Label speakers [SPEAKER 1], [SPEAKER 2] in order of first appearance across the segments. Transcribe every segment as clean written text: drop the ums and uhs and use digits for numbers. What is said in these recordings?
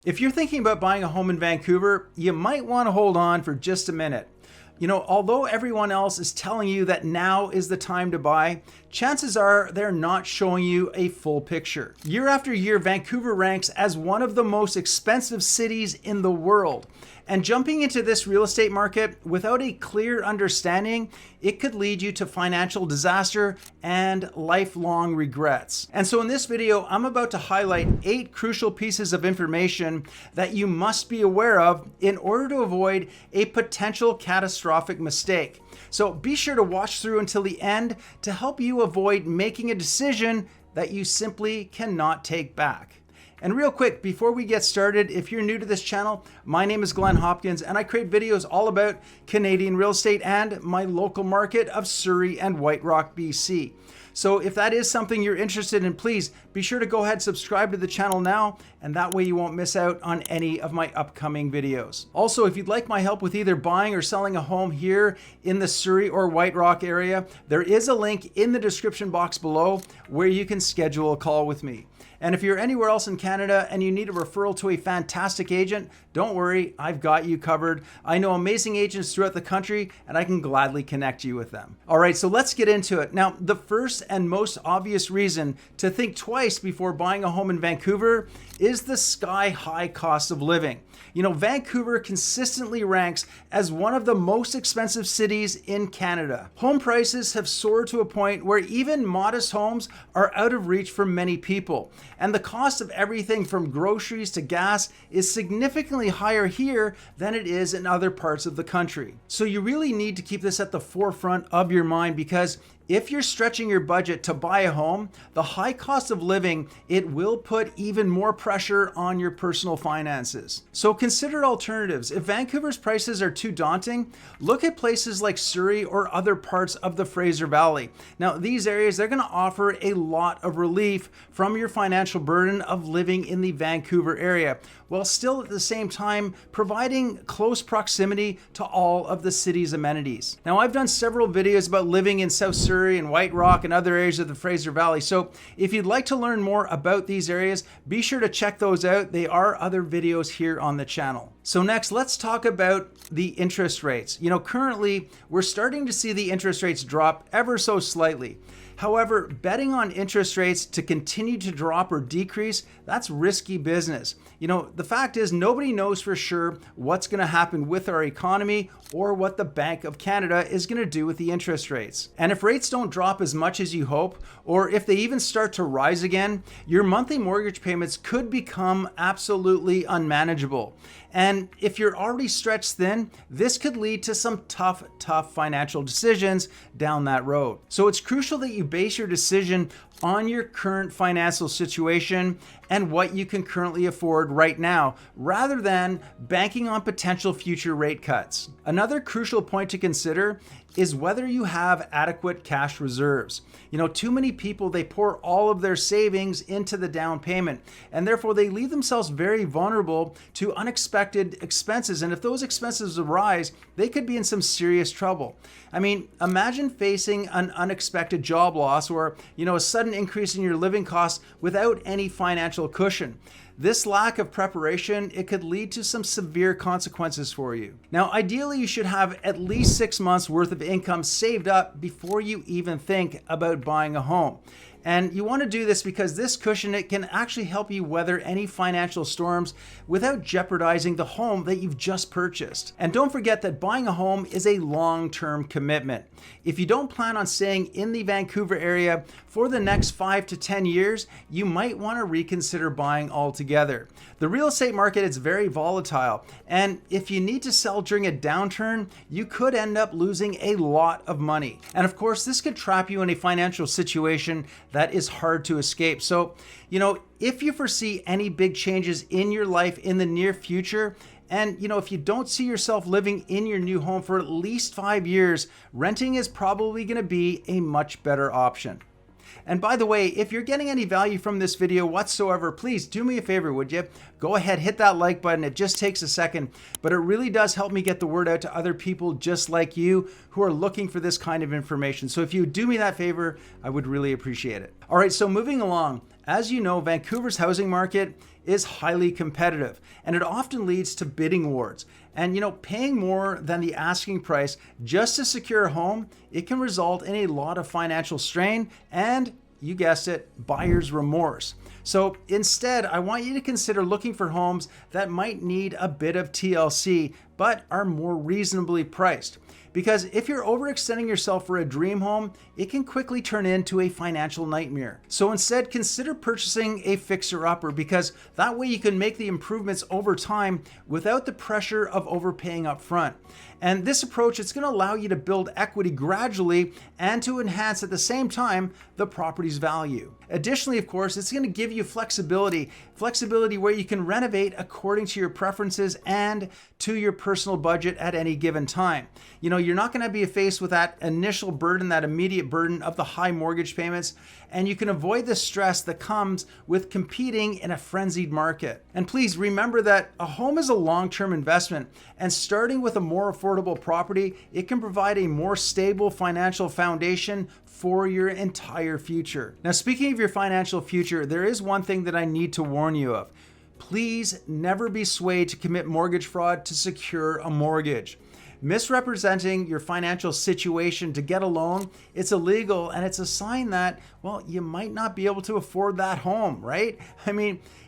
[SPEAKER 1] If you're thinking about buying a home in Vancouver, you might want to hold on for just a minute. You know, although everyone else is telling you that now is the time to buy, chances are they're not showing you a full picture. Year after year, Vancouver ranks as one of the most expensive cities in the world. And jumping into this real estate market without a clear understanding, it could lead you to financial disaster and lifelong regrets. And so in this video, I'm about to highlight 8 crucial pieces of information that you must be aware of in order to avoid a potential catastrophic mistake. So be sure to watch through until the end to help you avoid making a decision that you simply cannot take back. And real quick, before we get started, if you're new to this channel, my name is Glen Hopkins and I create videos all about Canadian real estate and my local market of Surrey and White Rock, BC. So if that is something you're interested in, please be sure to go ahead and subscribe to the channel now, and that way you won't miss out on any of my upcoming videos. Also, if you'd like my help with either buying or selling a home here in the Surrey or White Rock area, there is a link in the description box below where you can schedule a call with me. And if you're anywhere else in Canada and you need a referral to a fantastic agent, don't worry, I've got you covered. I know amazing agents throughout the country and I can gladly connect you with them. All right, so let's get into it. Now, the first and most obvious reason to think twice before buying a home in Vancouver is the sky-high cost of living. You know, Vancouver consistently ranks as one of the most expensive cities in Canada. Home prices have soared to a point where even modest homes are out of reach for many people. And the cost of everything from groceries to gas is significantly higher here than it is in other parts of the country. So you really need to keep this at the forefront of your mind, because if you're stretching your budget to buy a home, the high cost of living, it will put even more pressure on your personal finances. So consider alternatives. If Vancouver's prices are too daunting, look at places like Surrey or other parts of the Fraser Valley. Now, these areas, they're going to offer a lot of relief from your financial burden of living in the Vancouver area, while still at the same time providing close proximity to all of the city's amenities. Now, I've done several videos about living in South Surrey and White Rock and other areas of the Fraser Valley. So if you'd like to learn more about these areas, be sure to check those out. There are other videos here on the channel. So next, let's talk about the interest rates. You know, currently we're starting to see the interest rates drop ever so slightly. However, betting on interest rates to continue to drop or decrease, that's risky business. You know, the fact is nobody knows for sure what's going to happen with our economy or what the Bank of Canada is going to do with the interest rates. And if rates don't drop as much as you hope, or if they even start to rise again, your monthly mortgage payments could become absolutely unmanageable. And if you're already stretched thin, this could lead to some tough financial decisions down that road. So it's crucial that you base your decision on your current financial situation and what you can currently afford right now, rather than banking on potential future rate cuts. Another crucial point to consider is whether you have adequate cash reserves. You know, too many people, they pour all of their savings into the down payment, and therefore they leave themselves very vulnerable to unexpected expenses. And if those expenses arise, they could be in some serious trouble. I mean, imagine facing an unexpected job loss or, you know, a sudden increase in your living costs without any financial cushion. This lack of preparation, it could lead to some severe consequences for you. Now, ideally, you should have at least 6 months worth of income saved up before you even think about buying a home. And you want to do this because this cushion, it can actually help you weather any financial storms without jeopardizing the home that you've just purchased. And don't forget that buying a home is a long-term commitment. If you don't plan on staying in the Vancouver area for the next 5 to 10 years, you might want to reconsider buying altogether. The real estate market is very volatile, and if you need to sell during a downturn, you could end up losing a lot of money. And of course, this could trap you in a financial situation that is hard to escape. So, you know, if you foresee any big changes in your life in the near future, and, you know, if you don't see yourself living in your new home for at least 5 years, renting is probably going to be a much better option. And by the way, if you're getting any value from this video whatsoever, please do me a favor, would you? Go ahead, hit that like button. It just takes a second, but it really does help me get the word out to other people just like you who are looking for this kind of information. So if you do me that favor, I would really appreciate it. All right, so moving along. As you know, Vancouver's housing market is highly competitive, and it often leads to bidding wars. And paying more than the asking price just to secure a home, it can result in a lot of financial strain and, you guessed it, buyer's remorse. So instead, I want you to consider looking for homes that might need a bit of TLC, but are more reasonably priced. Because if you're overextending yourself for a dream home, it can quickly turn into a financial nightmare. So instead, consider purchasing a fixer-upper, because that way you can make the improvements over time without the pressure of overpaying up front. And this approach, it's going to allow you to build equity gradually and to enhance at the same time the property's value. Additionally, of course, it's going to give you flexibility where you can renovate according to your preferences and to your personal budget at any given time. You're not going to be faced with that initial burden, that immediate burden of the high mortgage payments, and you can avoid the stress that comes with competing in a frenzied market. And please remember that a home is a long-term investment, and starting with a more affordable property, it can provide a more stable financial foundation for your entire future. Now, speaking of your financial future, there is one thing that I need to warn you of. Please never be swayed to commit mortgage fraud to secure a mortgage. Misrepresenting your financial situation to get a loan, it's illegal, and it's a sign that, well, you might not be able to afford that home, right?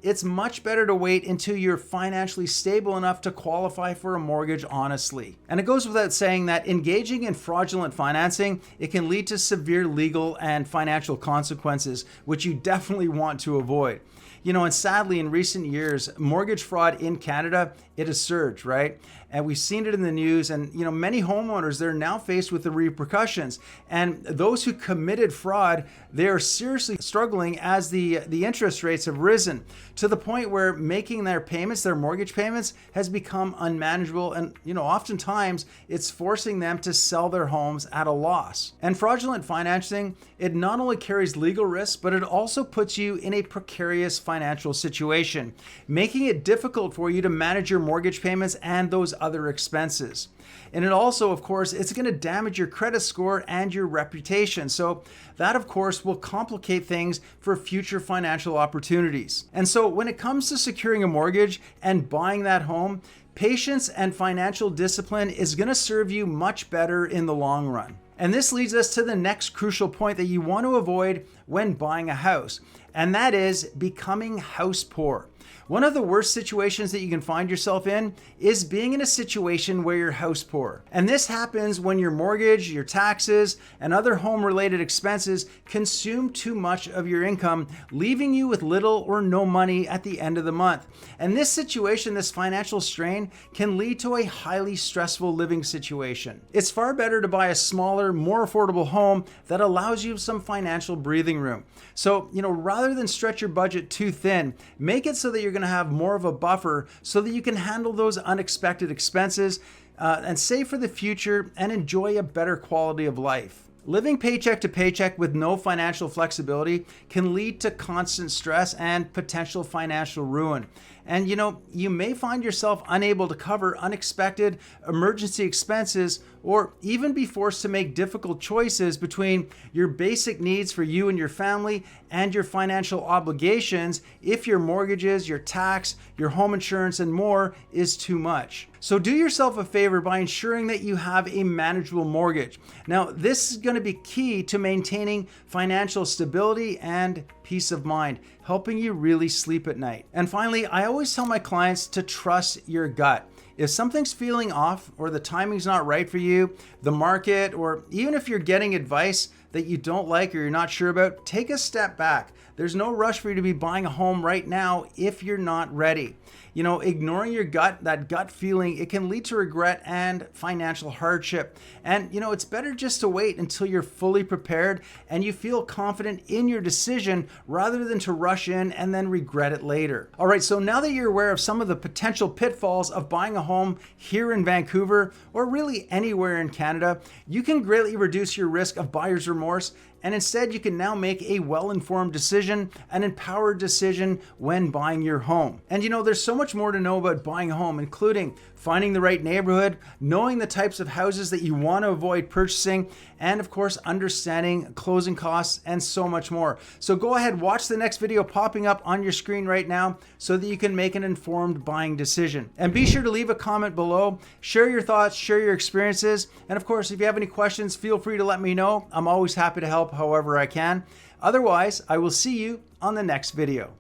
[SPEAKER 1] It's much better to wait until you're financially stable enough to qualify for a mortgage honestly. And it goes without saying that engaging in fraudulent financing, it can lead to severe legal and financial consequences, which you definitely want to avoid. And sadly, in recent years, mortgage fraud in Canada, it has surged, right? And we've seen it in the news, and many homeowners, they're now faced with the repercussions. And those who committed fraud, they are seriously struggling as the interest rates have risen to the point where making their payments, their mortgage payments, has become unmanageable. And oftentimes it's forcing them to sell their homes at a loss. And fraudulent financing, it not only carries legal risks, but it also puts you in a precarious financial situation, making it difficult for you to manage your mortgage payments and those other expenses. And it also, of course, it's going to damage your credit score and your reputation. So that, of course, will complicate things for future financial opportunities. And so when it comes to securing a mortgage and buying that home, patience and financial discipline is going to serve you much better in the long run. And this leads us to the next crucial point that you want to avoid when buying a house, and that is becoming house poor. One of the worst situations that you can find yourself in is being in a situation where you're house poor. And this happens when your mortgage, your taxes, and other home-related expenses consume too much of your income, leaving you with little or no money at the end of the month. And this situation, this financial strain, can lead to a highly stressful living situation. It's far better to buy a smaller, more affordable home that allows you some financial breathing room. So, rather than stretch your budget too thin, make it so that you're going to have more of a buffer so that you can handle those unexpected expenses and save for the future and enjoy a better quality of life. Living paycheck to paycheck with no financial flexibility can lead to constant stress and potential financial ruin. And you may find yourself unable to cover unexpected emergency expenses, or even be forced to make difficult choices between your basic needs for you and your family and your financial obligations if your mortgages, your tax, your home insurance, and more is too much. So do yourself a favor by ensuring that you have a manageable mortgage. Now, this is going to be key to maintaining financial stability and peace of mind, helping you really sleep at night. And finally, I always tell my clients to trust your gut. If something's feeling off, or the timing's not right for you, the market, or even if you're getting advice that you don't like or you're not sure about, take a step back. There's no rush for you to be buying a home right now if you're not ready. Ignoring your gut, that gut feeling, it can lead to regret and financial hardship. And it's better just to wait until you're fully prepared and you feel confident in your decision rather than to rush in and then regret it later. All right, so now that you're aware of some of the potential pitfalls of buying a home here in Vancouver, or really anywhere in Canada, you can greatly reduce your risk of buyer's remorse, and instead you can now make a well-informed decision, an empowered decision when buying your home. And there's so much more to know about buying a home, including finding the right neighborhood, knowing the types of houses that you want to avoid purchasing, and of course, understanding closing costs and so much more. So go ahead, watch the next video popping up on your screen right now so that you can make an informed buying decision. And be sure to leave a comment below, share your thoughts, share your experiences. And of course, if you have any questions, feel free to let me know. I'm always happy to help however I can. Otherwise, I will see you on the next video.